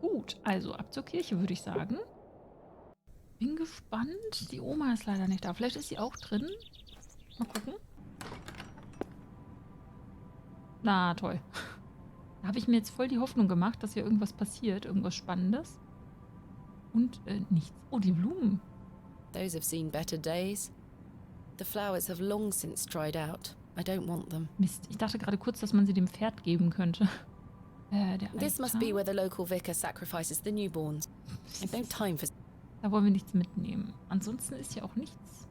Gut, also ab zur Kirche, würde ich sagen. Bin gespannt. Die Oma ist leider nicht da. Vielleicht ist sie auch drin. Mal gucken. Na, toll. Da habe ich mir jetzt voll die Hoffnung gemacht, dass hier irgendwas passiert. Irgendwas Spannendes. Und nichts. Oh, die Blumen. Those have seen better days. The flowers have long since dried out. I don't want them. Mist, ich dachte gerade kurz, dass man sie dem Pferd geben könnte. This must be where the local vicar sacrifices the newborns. I've no time for... Da wollen wir nichts mitnehmen. Ansonsten ist hier auch nichts.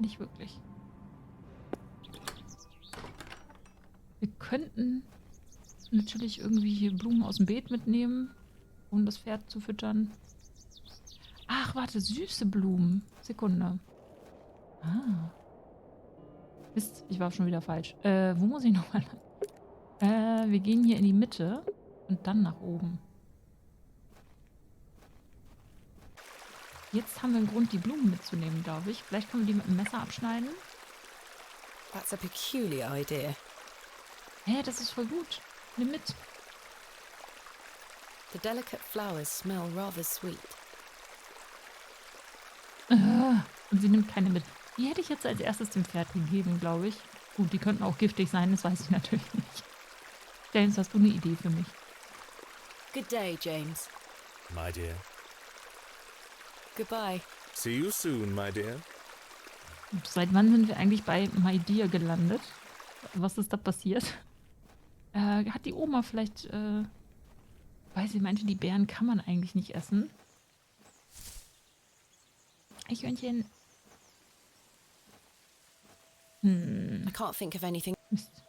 Nicht wirklich. Wir könnten natürlich irgendwie hier Blumen aus dem Beet mitnehmen, um das Pferd zu füttern. Ach, warte, süße Blumen. Sekunde. Ah. Mist, ich war schon wieder falsch. Wo muss ich nochmal lang? Wir gehen hier in die Mitte und dann nach oben. Jetzt haben wir einen Grund, die Blumen mitzunehmen, glaube ich. Vielleicht können wir die mit dem Messer abschneiden. That's a peculiar idea. Hä, das ist voll gut. Nimm mit. The delicate flowers smell rather sweet. Und sie nimmt keine mit. Die hätte ich jetzt als erstes dem Pferd gegeben, glaube ich. Gut, die könnten auch giftig sein, das weiß ich natürlich nicht. James, hast du eine Idee für mich? Good day, James. My dear. Goodbye. See you soon, my dear. Und seit wann sind wir eigentlich bei My Dear gelandet? Was ist da passiert? Hat die Oma vielleicht, weil sie meinte, die Beeren kann man eigentlich nicht essen. Eichhörnchen. I can't think of anything. Mist.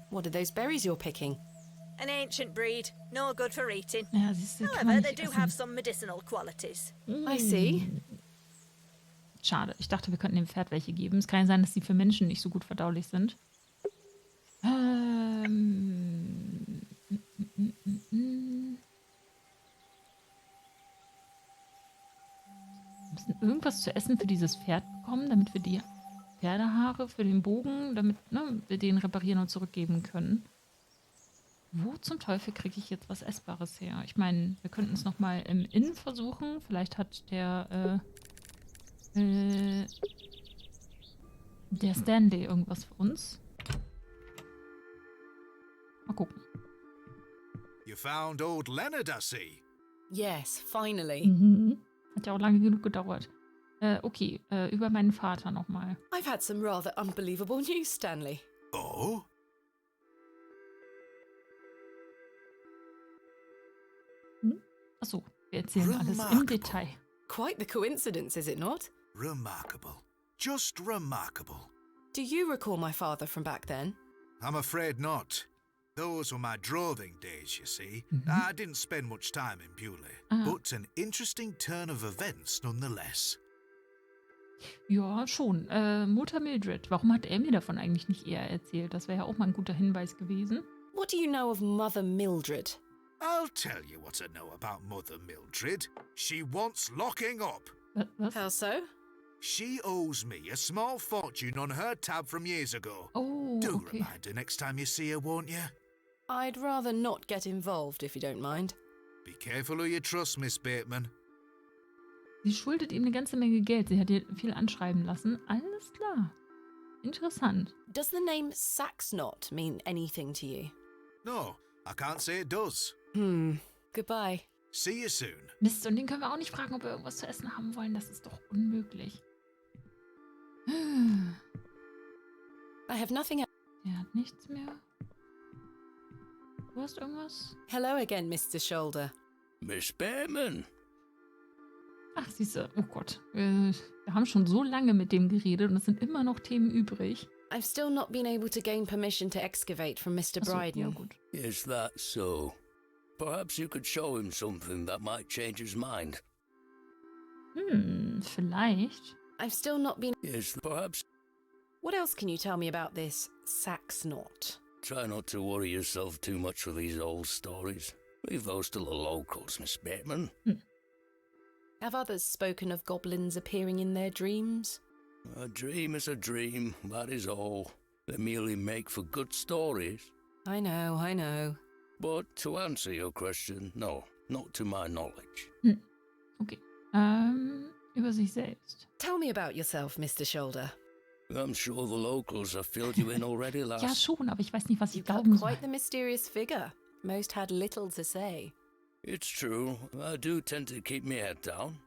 What are those berries you're picking? An ancient breed, no good for eating. Ja, siehst du, kann However, man they nicht do essen. have some medicinal qualities. I see. Schade. Ich dachte, wir könnten dem Pferd welche geben. Es kann ja sein, dass die für Menschen nicht so gut verdaulich sind. Wir müssen irgendwas zu essen für dieses Pferd bekommen, damit wir die Pferdehaare für den Bogen, damit wir den reparieren und zurückgeben können. Wo zum Teufel kriege ich jetzt was Essbares her? Ich meine, wir könnten es nochmal im Inn versuchen. Vielleicht hat der Stanley irgendwas für uns. Mal gucken. You found old Leonard, I see. Yes, finally. Mhm. Hat ja auch lange genug gedauert. Okay, über meinen Vater nochmal. I've had some rather unbelievable news, Stanley. Oh? Achso, wir erzählen alles im Detail. Quite the coincidence, is it not? Remarkable. Just remarkable. Do you recall my father from back then? I'm afraid not. Those were my droving days, you see. I didn't spend much time in Bewlay, but an interesting turn of events nonetheless. Ja, schon. Mutter Mildred. Warum hat er mir davon eigentlich nicht eher erzählt? Das wäre ja auch mal ein guter Hinweis gewesen. What do you know of Mother Mildred? I'll tell you what I know about Mother Mildred. She wants locking up. Was? How so? She owes me a small fortune on her tab from years ago. Oh, Do okay. remind her next time you see her, won't you? I'd rather not get involved, if you don't mind. Be careful who you trust, Miss Bateman. Sie schuldet ihm eine ganze Menge Geld. Sie hat ihr viel anschreiben lassen. Alles klar. Interessant. Does the name Saxnot mean anything to you? No, I can't say it does. Goodbye. See you soon. Mist, und den können wir auch nicht fragen, ob wir irgendwas zu essen haben wollen. Das ist doch unmöglich. I have nothing else. Er hat nichts mehr. Du hast irgendwas? Hello again, Mr. Shoulder. Miss Bateman. Ach, siehste, oh Gott. Wir haben schon so lange mit dem geredet und es sind immer noch Themen übrig. I've still not been able to gain permission to excavate from Mr. Ach so, Bryden. ja gut. Is that so? Perhaps you could show him something that might change his mind. Vielleicht. I've still not been... Yes, perhaps. What else can you tell me about this Saxnot? Try not to worry yourself too much with these old stories. Leave those to the locals, Miss Bateman. Have others spoken of goblins appearing in their dreams? A dream is a dream, that is all. They merely make for good stories. I know. But to answer your question, no, not to my knowledge. Okay. Über sich selbst. Tell me about yourself, Mr. Shoulder. I'm sure the locals have filled you in already, lass. Ja, schon, aber ich weiß nicht, was You ich got glauben soll. quite the mysterious figure. Most had little to say. It's true, I do tend to keep my head down.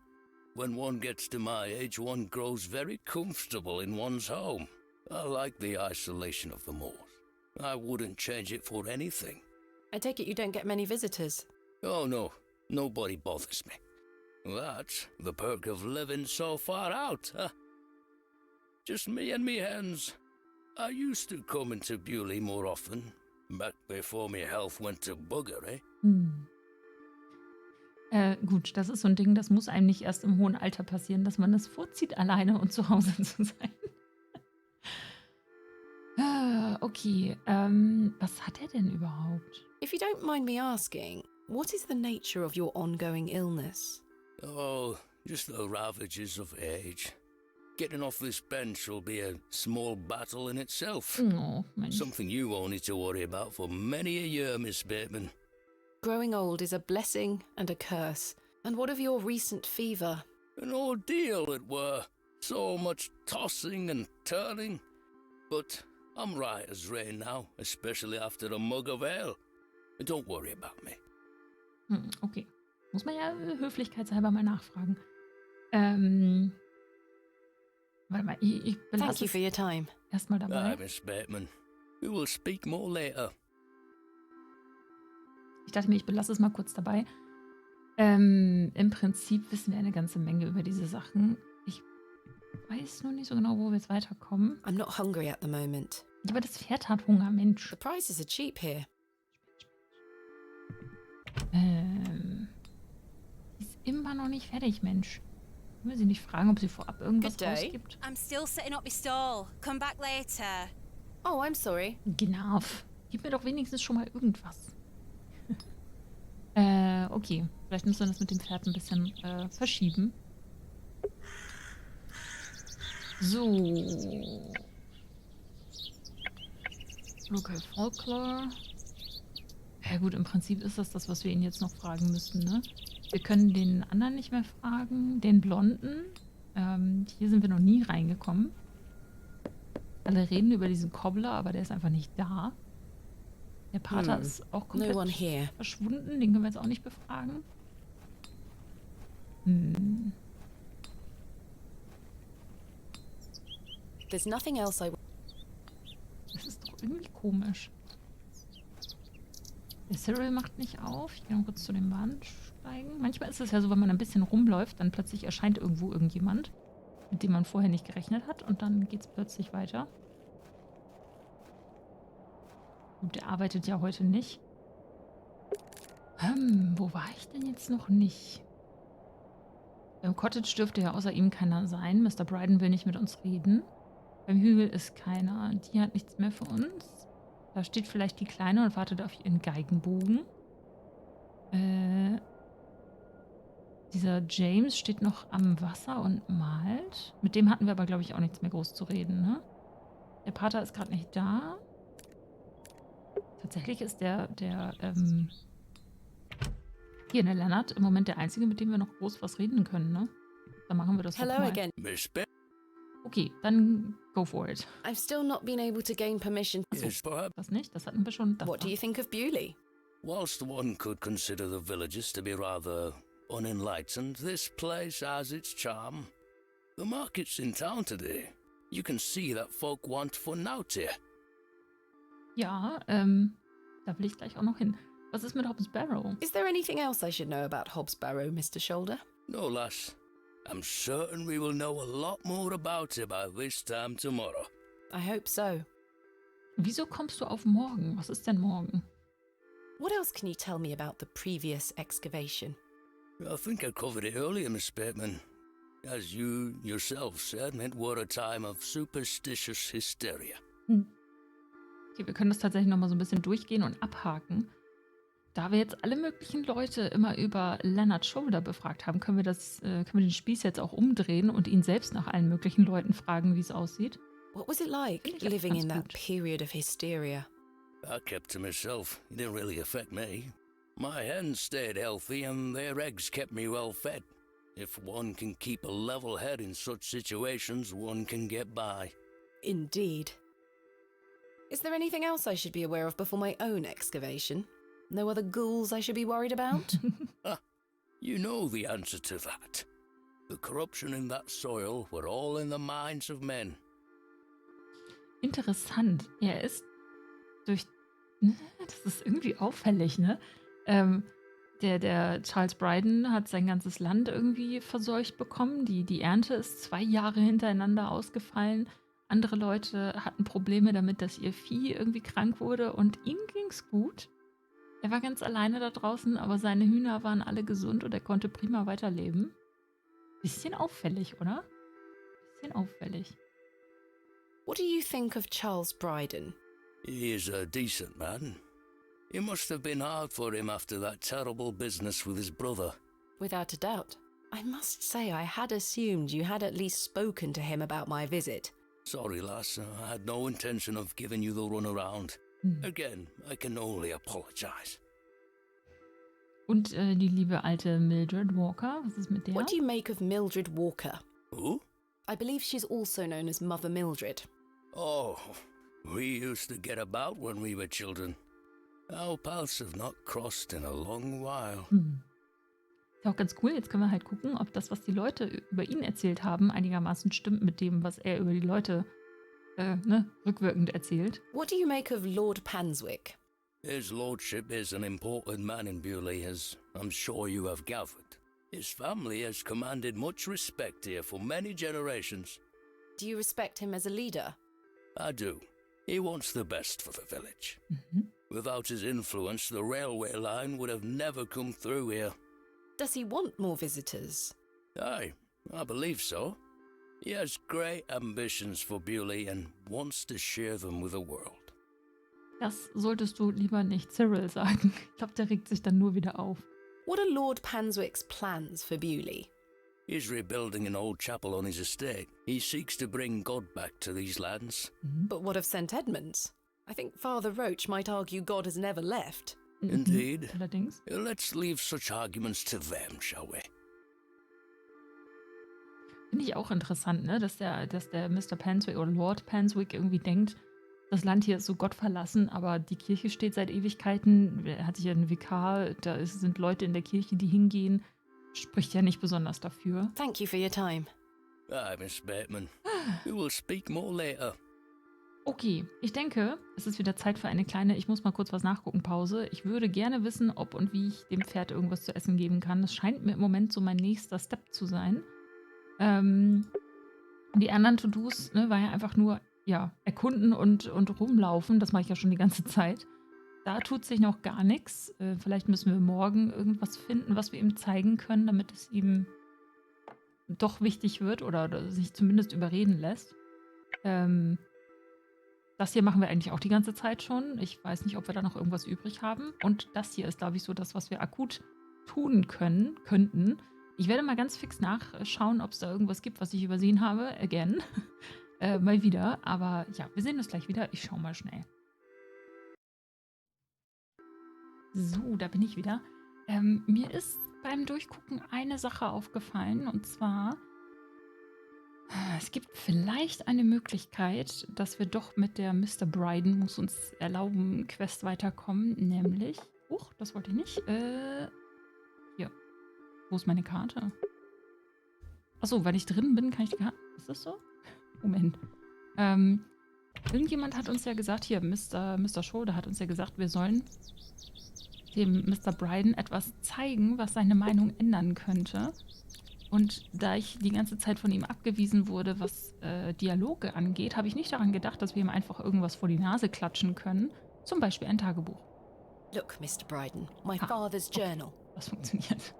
When one gets to my age, one grows very comfortable in one's home. I like the isolation of the moors. I wouldn't change it for anything. I take it you don't get many visitors. Oh no, nobody bothers me. That's the perk of living so far out, huh? Just me and me hens. I used to come into Bewlay more often, back before my health went to bugger, eh? Gut, das ist so ein Ding, das muss einem nicht erst im hohen Alter passieren, dass man das vorzieht, alleine und zu Hause zu sein. Okay, was hat er denn überhaupt? If you don't mind me asking, what is the nature of your ongoing illness? Oh, just the ravages of age. Getting off this bench will be a small battle in itself. Oh, Mensch. Something you won't need to worry about for many a year, Miss Bateman. Growing old is a blessing and a curse. And what of your recent fever? An ordeal it were. So much tossing and turning. But I'm right as rain now, especially after a mug of ale. Don't worry about me. Okay. Muss man ja höflichkeitshalber mal nachfragen. Warte mal, ich Thank belasse you for your time. erstmal dabei. Bye, Miss Bateman. We will speak more later. Ich dachte mir, ich belasse es mal kurz dabei. Im Prinzip wissen wir eine ganze Menge über diese Sachen. Ich weiß nur nicht so genau, wo wir jetzt weiterkommen. I'm not hungry at the moment. Ja, aber das Pferd hat Hunger, Mensch. The prices are cheap here. Ist immer noch nicht fertig, Mensch. Können wir sie nicht fragen, ob sie vorab irgendwas Good day. rausgibt? I'm still setting up my stall. Come back later. Oh, I'm sorry. Genau. Gib mir doch wenigstens schon mal irgendwas. Okay. Vielleicht müssen wir das mit dem Pferd ein bisschen verschieben. So. Local Folklore. Ja gut, im Prinzip ist das, was wir ihn jetzt noch fragen müssten, ne? Wir können den anderen nicht mehr fragen. Den Blonden. Hier sind wir noch nie reingekommen. Alle reden über diesen Cobbler, aber der ist einfach nicht da. Der Pater ist auch komplett No one here. verschwunden. Den können wir jetzt auch nicht befragen. There's nothing else I... Das ist doch irgendwie komisch. Der Cyril macht nicht auf. Ich gehe noch kurz zu dem Bahnsteigen. Manchmal ist es ja so, wenn man ein bisschen rumläuft, dann plötzlich erscheint irgendwo irgendjemand, mit dem man vorher nicht gerechnet hat. Und dann geht es plötzlich weiter. Gut, der arbeitet ja heute nicht. Wo war ich denn jetzt noch nicht? Beim Cottage dürfte ja außer ihm keiner sein. Mr. Bryden will nicht mit uns reden. Beim Hügel ist keiner. Die hat nichts mehr für uns. Da steht vielleicht die Kleine und wartet auf ihren Geigenbogen. Dieser James steht noch am Wasser und malt. Mit dem hatten wir aber, glaube ich, auch nichts mehr groß zu reden, ne? Der Pater ist gerade nicht da. Tatsächlich ist der hier, der Leonard, im Moment der Einzige, mit dem wir noch groß was reden können, ne? Dann machen wir das doch Hello mal. again. Miss Bateman. Okay, dann go for it. I've still not been able to gain permission. Yes, perhaps. Das nicht, das hatten wir schon. Das What do da. you think of Bewlay? Whilst one could consider the villages to be rather unenlightened, this place has its charm. The market's in town today. You can see that folk want fun out here. Ja, da will ich gleich auch noch hin. Was ist mit Hobbs Barrow? Is there anything else I should know about Hobbs Barrow, Mr. Shoulder? No, lass. I'm certain we will know a lot more about it by this time tomorrow. I hope so. Wieso kommst du auf morgen? Was ist denn morgen? What else can you tell me about the previous excavation? I think I covered it earlier, Miss Bateman. As you yourself said, it were a time of superstitious hysteria. Okay, wir können das tatsächlich nochmal so ein bisschen durchgehen und abhaken. Da wir jetzt alle möglichen Leute immer über Leonard Shoulder befragt haben, können wir den Spieß jetzt auch umdrehen und ihn selbst nach allen möglichen Leuten fragen, wie es aussieht. What was it like Finde ich auch living ganz in that gut. period of hysteria? I kept to myself. It didn't really affect me. My hens stayed healthy and their eggs kept me well fed. If one can keep a level head in such situations, one can get by. Indeed. Is there anything else I should be aware of before my own excavation? No other ghouls I should be worried about? You know the answer to that. The corruption in that soil were all in the minds of men. Interessant. Er ist durch... Das ist irgendwie auffällig, ne? Der Charles Brydon hat sein ganzes Land irgendwie verseucht bekommen. Die Ernte ist 2 Jahre hintereinander ausgefallen. Andere Leute hatten Probleme damit, dass ihr Vieh irgendwie krank wurde. Und ihm ging's gut. Er war ganz alleine da draußen, aber seine Hühner waren alle gesund und er konnte prima weiterleben. Bisschen auffällig, oder? Bisschen auffällig. What do you think of Charles Brydon? He is a decent man. It must have been hard for him after that terrible business with his brother. Without a doubt. I must say I had assumed you had at least spoken to him about my visit. Sorry, lass. I had no intention of giving you the runaround. Again, I can only apologize. Und die liebe alte Mildred Walker, was ist mit der? What do you make of Mildred Walker? Who? I believe she's also known as Mother Mildred. Oh, we used to get about when we were children. Our paths have not crossed in a long while. Ist auch ganz cool. Jetzt können wir halt gucken, ob das, was die Leute über ihn erzählt haben, einigermaßen stimmt mit dem, was er über die Leute rückwirkend erzählt. What do you make of Lord Panswick? His lordship is an important man in Bewlay, as I'm sure you have gathered. His family has commanded much respect here for many generations. Do you respect him as a leader? I do. He wants the best for the village. Without his influence, the railway line would have never come through here. Does he want more visitors? Aye, I believe so. He has great ambitions for Bewlay and wants to share them with the world. Das solltest du lieber nicht Cyril sagen. Ich glaube, der regt sich dann nur wieder auf. What are Lord Panswick's plans for Bewlay? He's rebuilding an old chapel on his estate. He seeks to bring God back to these lands. But what of St. Edmunds? I think Father Roach might argue God has never left. Indeed. Allerdings. Let's leave such arguments to them, shall we? Finde ich auch interessant, ne? Dass der Mr. Panswick oder Lord Panswick irgendwie denkt, das Land hier ist so gottverlassen, aber die Kirche steht seit Ewigkeiten. Er hat hier einen Vikar, sind Leute in der Kirche, die hingehen. Spricht ja nicht besonders dafür. Thank you for your time. Aye, Miss Bateman. We will speak more later. Okay, ich denke, es ist wieder Zeit für eine kleine, ich muss mal kurz was nachgucken, Pause. Ich würde gerne wissen, ob und wie ich dem Pferd irgendwas zu essen geben kann. Das scheint mir im Moment so mein nächster Step zu sein. Die anderen To-Dos, ne, war ja einfach nur, ja, erkunden und rumlaufen. Das mache ich ja schon die ganze Zeit. Da tut sich noch gar nichts. Vielleicht müssen wir morgen irgendwas finden, was wir ihm zeigen können, damit es ihm doch wichtig wird oder sich zumindest überreden lässt. Das hier machen wir eigentlich auch die ganze Zeit schon. Ich weiß nicht, ob wir da noch irgendwas übrig haben. Und das hier ist, glaube ich, so das, was wir akut tun könnten. Ich werde mal ganz fix nachschauen, ob es da irgendwas gibt, was ich übersehen habe. Again. Mal wieder. Aber ja, wir sehen uns gleich wieder. Ich schaue mal schnell. So, da bin ich wieder. Mir ist beim Durchgucken eine Sache aufgefallen. Und zwar, es gibt vielleicht eine Möglichkeit, dass wir doch mit der Mr. Brydon muss uns erlauben, Quest weiterkommen. Nämlich, das wollte ich nicht. Hier. Wo ist meine Karte? Achso, weil ich drin bin, kann ich die Karte. Ist das so? Moment. Irgendjemand hat uns ja gesagt, hier, Mr. Shoulder hat uns ja gesagt, wir sollen dem Mr. Brydon etwas zeigen, was seine Meinung ändern könnte. Und da ich die ganze Zeit von ihm abgewiesen wurde, was Dialoge angeht, habe ich nicht daran gedacht, dass wir ihm einfach irgendwas vor die Nase klatschen können. Zum Beispiel ein Tagebuch. Look, Mr. Brydon, my father's journal. Das funktioniert.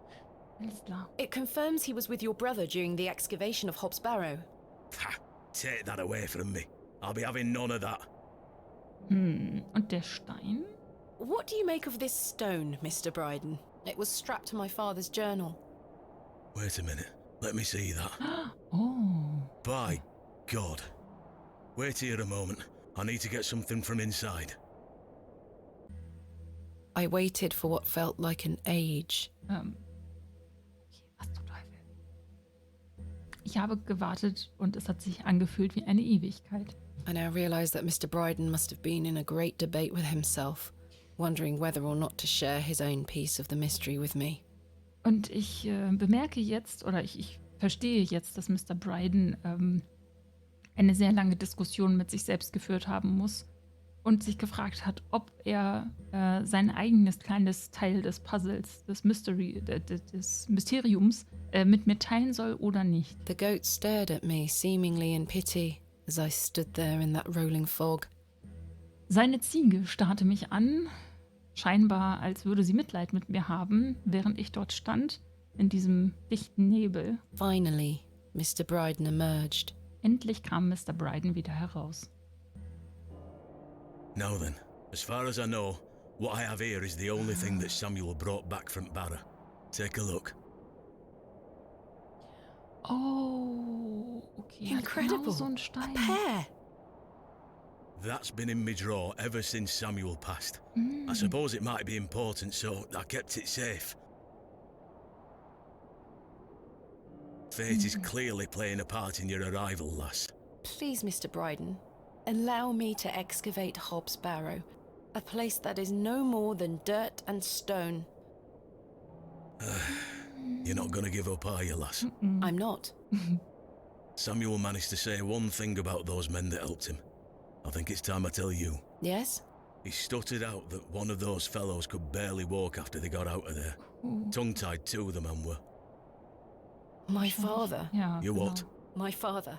Alles klar. It confirms he was with your brother during the excavation of Hob's Barrow. Ha! Take that away from me. I'll be having none of that. Und der Stein? What do you make of this stone, Mr. Brydon? It was strapped to my father's journal. Wait a minute. Let me see that. Oh. By God. Wait here a moment. I need to get something from inside. I waited for what felt like an age. Okay, was zum Teufel? Ich habe gewartet und es hat sich angefühlt wie eine Ewigkeit. I now realize that Mr. Bryden must have been in a great debate with himself, wondering whether or not to share his own piece of the mystery with me. Und ich bemerke jetzt, oder ich verstehe jetzt, dass Mr. Bryden eine sehr lange Diskussion mit sich selbst geführt haben muss und sich gefragt hat, ob er sein eigenes kleines Teil des Puzzles, des Mysteriums mit mir teilen soll oder nicht. The goat stared at me, seemingly in pity, as I stood there in that rolling fog. Seine Ziege starrte mich an, scheinbar als würde sie Mitleid mit mir haben, während ich dort stand, in diesem dichten Nebel. Finally, Mr. Bryden emerged. Endlich kam Mr. Bryden wieder heraus. Now then, as far as I know, what I have here is the only thing that Samuel brought back from Barrow. Take a look. Oh, okay. Incredible. Genau so ein Stein. Pear! That's been in my drawer ever since Samuel passed. I suppose it might be important, so I kept it safe. Fate is clearly playing a part in your arrival, lass. Please, Mr. Bryden, allow me to excavate Hob's Barrow, a place that is no more than dirt and stone. You're not gonna give up, are you, lass? I'm not. Samuel managed to say one thing about those men that helped him. I think it's time I tell you. Yes? He stuttered out that one of those fellows could barely walk after they got out of there. Tongue-tied too, the man were. My father. Ja, You genau. what? My father.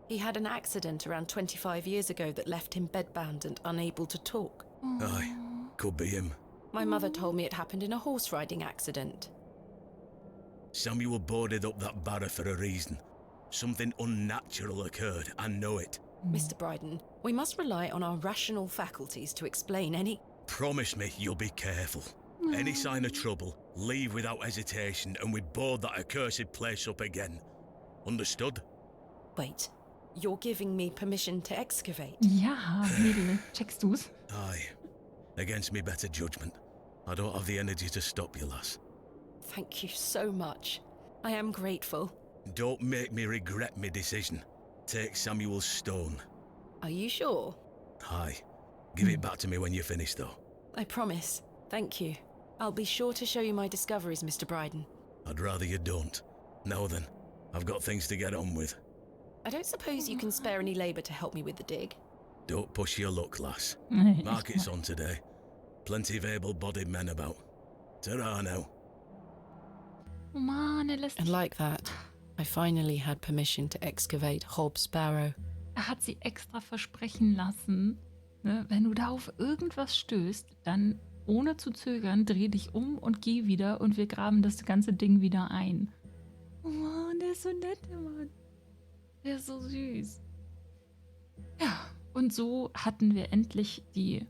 He had an accident around 25 years ago that left him bedbound and unable to talk. Aye, could be him. My mother told me it happened in a horse riding accident. Samuel boarded up that barrow for a reason. Something unnatural occurred, I know it. Mr. Bryden, we must rely on our rational faculties to explain any... Promise me you'll be careful. Any sign of trouble, leave without hesitation and we board that accursed place up again. Understood? Wait, you're giving me permission to excavate? Ja, Mädel, checkst du's? Aye. Against me better judgment. I don't have the energy to stop you, lass. Thank you so much. I am grateful. Don't make me regret my decision. Take Samuel's stone. Are you sure? Aye. Give it back to me when you're finished, though. I promise. Thank you. I'll be sure to show you my discoveries, Mr. Bryden. I'd rather you don't. Now then, I've got things to get on with. I don't suppose you can spare any labour to help me with the dig? Don't push your luck, lass. Nee, Market's on today. Plenty of able-bodied men about. Ta-ra now. Oh Mann, er lässt And like that, I finally had permission to excavate Hob's Barrow. Er hat sie extra versprechen lassen, ne, wenn du da auf irgendwas stößt, dann ohne zu zögern, dreh dich um und geh wieder und wir graben das ganze Ding wieder ein. Oh Mann, der ist so nett, der Mann. Der ist so süß. Ja, und so hatten wir endlich die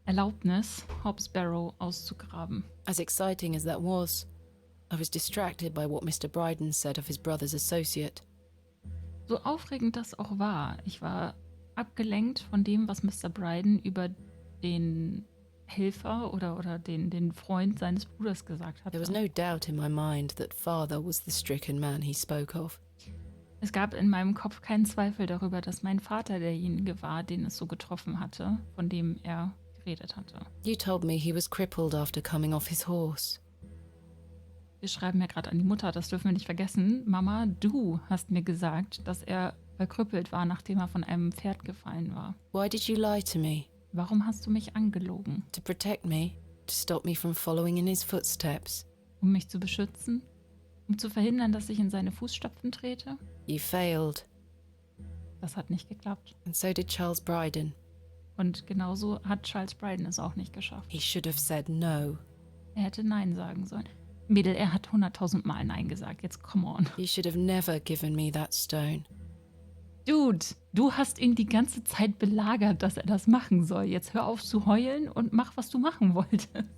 Erlaubnis, Hob's Barrow auszugraben. As exciting as that was, I was distracted by what Mr. Bryden said of his brother's associate. So aufregend das auch war, ich war abgelenkt von dem, was Mr. Bryden über den Helfer oder den Freund seines Bruders gesagt hatte. There was no doubt in my mind that father was the stricken man he spoke of. Es gab in meinem Kopf keinen Zweifel darüber, dass mein Vater derjenige war, den es so getroffen hatte, von dem er geredet hatte. You told me he was crippled after coming off his horse. Wir schreiben ja gerade an die Mutter, das dürfen wir nicht vergessen. Mama, du hast mir gesagt, dass er verkrüppelt war, nachdem er von einem Pferd gefallen war. Why did you lie to me? Warum hast du mich angelogen? To protect me? To stop me from following in his footsteps? Um mich zu beschützen? Um zu verhindern, dass ich in seine Fußstapfen trete? You failed. Das hat nicht geklappt. And so did Charles Bryden. Und genauso hat Charles Bryden es auch nicht geschafft. He should have said no. Er hätte Nein sagen sollen. Mädel, er hat 100.000 Mal Nein gesagt. Jetzt come on. You should have never given me that stone. Dude, du hast ihn die ganze Zeit belagert, dass er das machen soll. Jetzt hör auf zu heulen und mach, was du machen wolltest.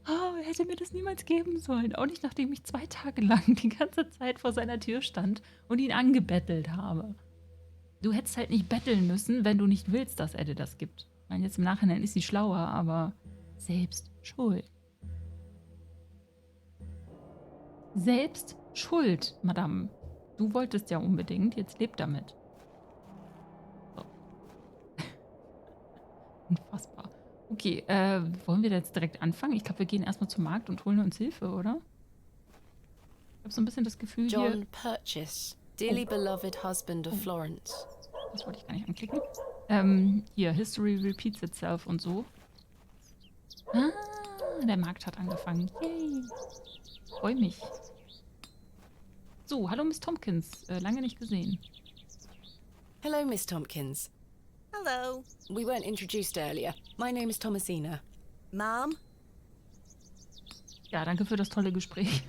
Oh, er hätte mir das niemals geben sollen. Auch nicht, nachdem ich 2 Tage lang die ganze Zeit vor seiner Tür stand und ihn angebettelt habe. Du hättest halt nicht betteln müssen, wenn du nicht willst, dass er dir das gibt. meine, jetzt im Nachhinein ist sie schlauer, aber selbst schuld. Selbst schuld, Madame. Du wolltest ja unbedingt, jetzt lebt damit. So. Unfassbar. Okay, wollen wir da jetzt direkt anfangen? Ich glaube, wir gehen erstmal zum Markt und holen uns Hilfe, oder? Ich habe so ein bisschen das Gefühl John hier... Purchase, dearly beloved husband of Florence. Das wollte ich gar nicht anklicken. Hier, History repeats itself und so. Ah, der Markt hat angefangen. Yay. Freu mich. So, hallo Miss Tompkins. Lange nicht gesehen. Hello, Miss Tompkins. Hello. We weren't introduced earlier. My name is Thomasina. Mom? Ja, danke für das tolle Gespräch.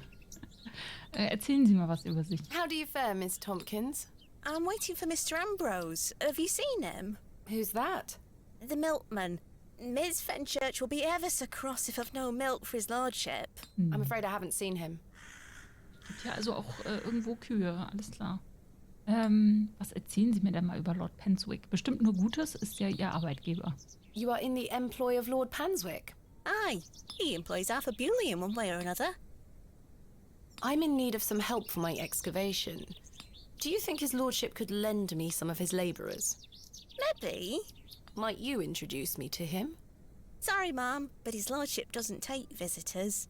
Erzählen Sie mal was über sich. How do you fare, Miss Tompkins? I'm waiting for Mr. Ambrose. Have you seen him? Who's that? The milkman. Miss Fenchurch will be ever so cross if I've no milk for his lordship. I'm afraid I haven't seen him. Gibt ja also auch irgendwo Kühe, alles klar. Was erzählen Sie mir denn mal über Lord Penswick? Bestimmt nur Gutes, ist ja Ihr Arbeitgeber. You are in the employ of Lord Penswick. Aye, he employs half of Bewlay in one way or another. I'm in need of some help for my excavation. Do you think his lordship could lend me some of his labourers? Maybe. Might you introduce me to him? Sorry, Mom, but his lordship doesn't take visitors.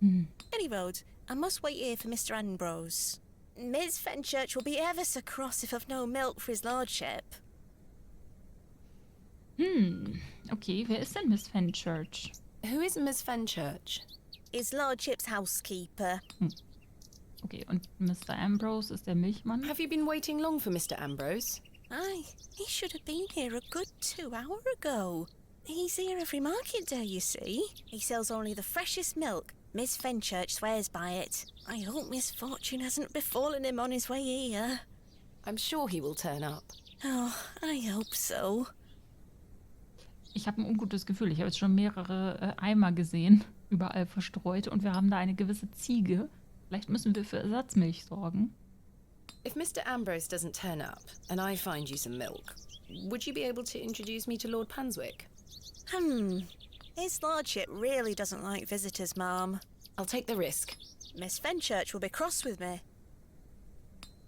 Any road, I must wait here for Mr. Ambrose. Miss Fenchurch will be ever so cross if I've no milk for his lordship. Okay, wer ist denn Miss Fenchurch? Who is Miss Fenchurch? His lordship's housekeeper. Okay, und Mr. Ambrose ist der Milchmann? Have you been waiting long for Mr. Ambrose? Aye, he should have been here a good 2 hours ago. He's here every market day, you see. He sells only the freshest milk. Miss Fenchurch swears by it. I hope misfortune hasn't befallen him on his way here. I'm sure he will turn up. Oh, I hope so. Ich habe ein ungutes Gefühl. Ich habe jetzt schon mehrere Eimer gesehen, überall verstreut. Und wir haben da eine gewisse Ziege. Vielleicht müssen wir für Ersatzmilch sorgen. If Mr. Ambrose doesn't turn up and I find you some milk, would you be able to introduce me to Lord Penswick? His lordship really doesn't like visitors, Ma'am. I'll take the risk. Miss Fenchurch will be cross with me.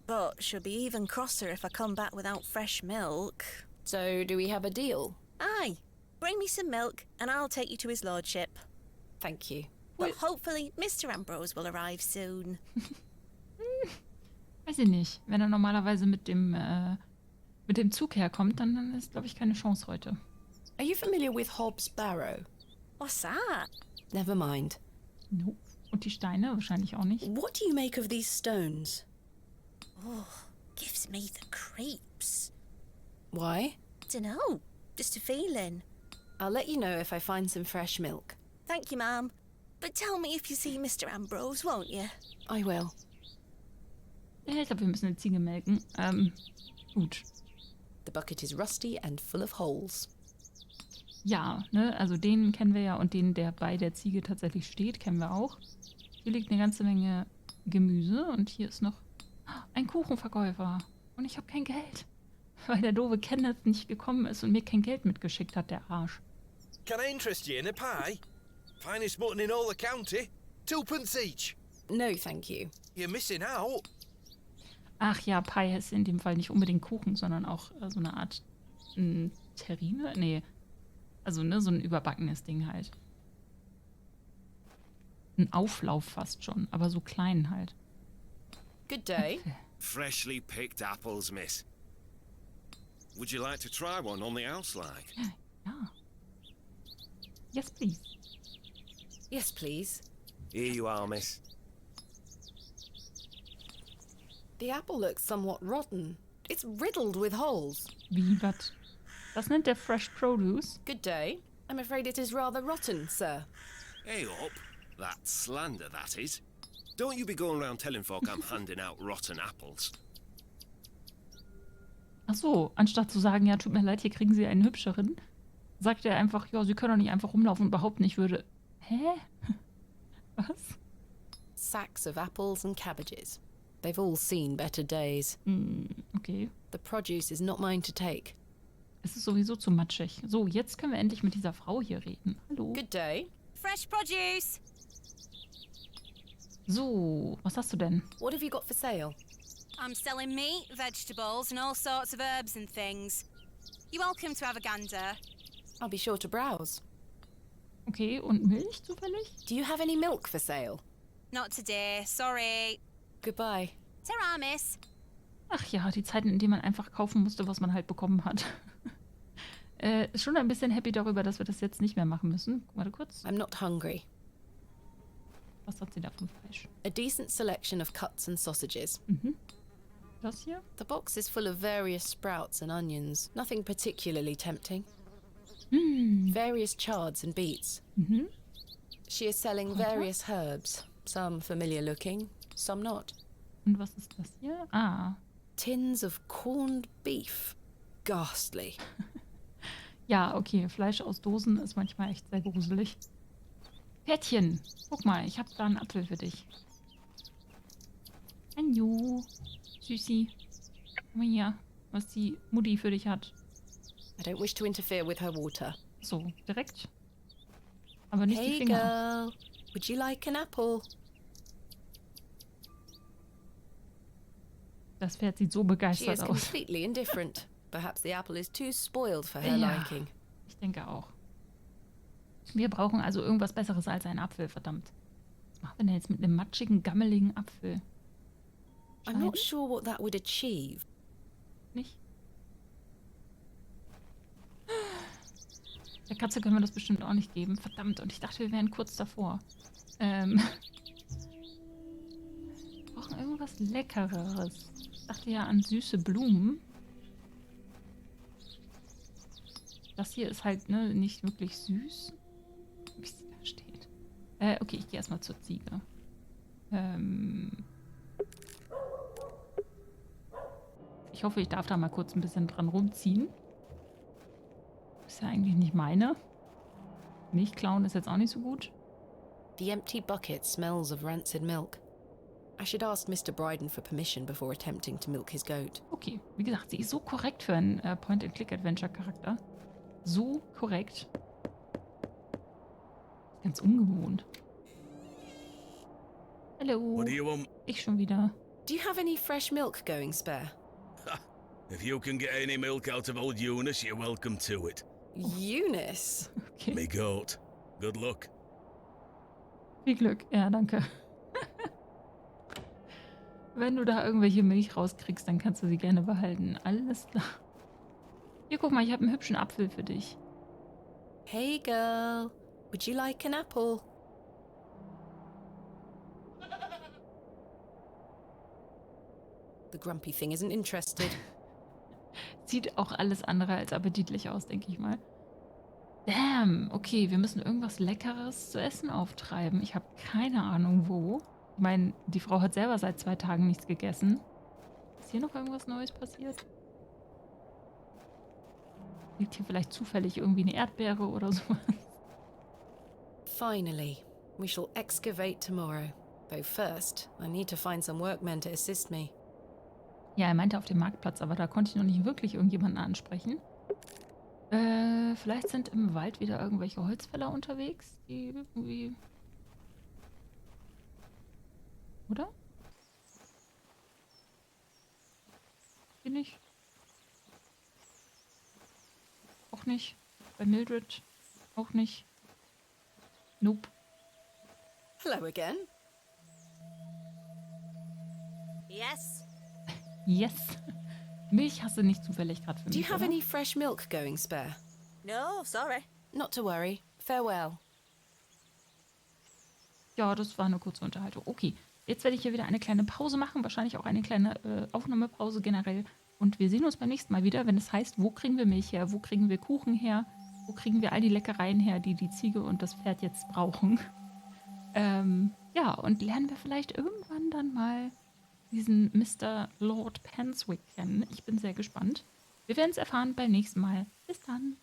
But she'll be even crosser if I come back without fresh milk. So, do we have a deal? Aye. Bring me some milk and I'll take you to his lordship. Thank you. But hopefully Mr. Ambrose will arrive soon. Weiß ich nicht. Wenn er normalerweise mit dem Zug herkommt, dann ist, glaube ich, keine Chance heute. Are you familiar with Hobb's Barrow? What's that? Never mind. Nope. Und die Steine wahrscheinlich auch nicht. What do you make of these stones? Oh, gives me the creeps. Why? Dunno. Just a feeling. I'll let you know if I find some fresh milk. Thank you, Ma'am. But tell me if you see Mr. Ambrose, won't you? I will. Ja, ich glaube, wir müssen eine Ziege melken. Gut. The bucket is rusty and full of holes. Ja, ne, also den kennen wir ja und den, der bei der Ziege tatsächlich steht, kennen wir auch. Hier liegt eine ganze Menge Gemüse und hier ist noch ein Kuchenverkäufer. Und ich habe kein Geld, weil der doofe Kenneth nicht gekommen ist und mir kein Geld mitgeschickt hat, der Arsch. Can I interest you in a pie? Finest mutton in all the county. 2 each. No, thank you. You're missing out. Ach ja, Pie ist in dem Fall nicht unbedingt Kuchen, sondern auch so eine Art Terrine? Nee, also ne, so ein überbackenes Ding halt. Ein Auflauf fast schon, aber so klein halt. Good day. Freshly picked apples, miss. Would you like to try one on the house like? Ja. Yes, please. Yes, please. Here you are, miss. The apple looks somewhat rotten. It's riddled with holes. Wie, was? Das nennt der Fresh Produce. Good day. I'm afraid it is rather rotten, sir. Hey up. That's slander, that is. Don't you be going around telling folk I'm handing out rotten apples. Ach so, anstatt zu sagen, ja, tut mir leid, hier kriegen Sie einen hübscheren, sagt er einfach, ja, Sie können doch nicht einfach rumlaufen und behaupten, ich würde... Hä? Was? Sacks of apples and cabbages. They've all seen better days. Okay. The produce is not mine to take. Es ist sowieso zu matschig. So, jetzt können wir endlich mit dieser Frau hier reden. Hallo. Good day. Fresh produce. So, was hast du denn? What have you got for sale? I'm selling meat, vegetables, and all sorts of herbs and things. You're welcome to have a gander. I'll be sure to browse. Okay, und Milch zufällig? Do you have any milk for sale? Not today, sorry. Goodbye. Ta-ra, miss. Ach ja, die Zeiten, in denen man einfach kaufen musste, was man halt bekommen hat. Ist schon ein bisschen happy darüber, dass wir das jetzt nicht mehr machen müssen. Warte kurz. I'm not hungry. Was hat sie da vom Fleisch? A decent selection of cuts and sausages. Das hier? The box is full of various sprouts and onions. Nothing particularly tempting. Various chards and beets. She is selling various herbs. Some familiar looking, some not. Und was ist das hier? Ah. Tins of corned beef. Ghastly. Ja, okay. Fleisch aus Dosen ist manchmal echt sehr gruselig. Pferdchen, guck mal, ich habe da einen Apfel für dich. Hallo, Süßi. Komm mal hier, was die Mutti für dich hat. I don't wish to interfere with her water. So, direkt. Aber nicht die Hey Finger. girl, would you like an apple? Das Pferd sieht so She begeistert is aus. completely indifferent. Perhaps the apple is too spoiled for her Ja. liking. Ich denke auch. Wir brauchen also irgendwas Besseres als einen Apfel, verdammt. Was machen wir denn jetzt mit einem matschigen, gammeligen Apfel? I'm not sure what that would achieve. Nicht? Der Katze können wir das bestimmt auch nicht geben. Verdammt, und ich dachte, wir wären kurz davor. Wir brauchen irgendwas Leckereres. Ich dachte ja an süße Blumen. Das hier ist halt, ne, nicht wirklich süß. Wie sie da steht. Okay, ich gehe erstmal zur Ziege. Ich hoffe, ich darf da mal kurz ein bisschen dran rumziehen. Ist ja eigentlich nicht meine. Milch klauen ist jetzt auch nicht so gut. The empty bucket smells of rancid milk. I should ask Mr. Bryden for permission before attempting to milk his goat. Okay, wie gesagt, sie ist so korrekt für einen Point-and-Click-Adventure-Charakter. So korrekt. Ganz ungewohnt. Hallo. What do you want? Ich schon wieder. Do you have any fresh milk going spare? If you can get any milk out of old Eunice, you're welcome to it. Eunice? Okay. Me goat. Good luck. Viel Glück. Ja, danke. Wenn du da irgendwelche Milch rauskriegst, dann kannst du sie gerne behalten. Alles klar. Hier, guck mal, ich habe einen hübschen Apfel für dich. Hey girl, would you like an apple? The grumpy thing isn't interested. Sieht auch alles andere als appetitlich aus, denke ich mal. Damn, okay, wir müssen irgendwas Leckeres zu essen auftreiben. Ich habe keine Ahnung wo. Ich meine, die Frau hat selber seit 2 Tagen nichts gegessen. Ist hier noch irgendwas Neues passiert? Liegt hier vielleicht zufällig irgendwie eine Erdbeere oder sowas? Finally, we shall excavate tomorrow. Though first, I need to find some workmen to assist me. Ja, er meinte auf dem Marktplatz, aber da konnte ich noch nicht wirklich irgendjemanden ansprechen. Vielleicht sind im Wald wieder irgendwelche Holzfäller unterwegs, die irgendwie... Oder? Hier nicht. Auch nicht. Bei Mildred auch nicht. Nope. Hello again. Yes. Yes. Milch hast du nicht zufällig gerade für Do mich, you have oder? any fresh milk going spare? No, sorry. Not to worry. Farewell. Ja, das war eine kurze Unterhaltung. Okay, jetzt werde ich hier wieder eine kleine Pause machen. Wahrscheinlich auch eine kleine Aufnahmepause generell. Und wir sehen uns beim nächsten Mal wieder, wenn es heißt, wo kriegen wir Milch her? Wo kriegen wir Kuchen her? Wo kriegen wir all die Leckereien her, die die Ziege und das Pferd jetzt brauchen? Ja, und lernen wir vielleicht irgendwann dann mal diesen Mr. Lord Penswick kennen. Ich bin sehr gespannt. Wir werden es erfahren beim nächsten Mal. Bis dann.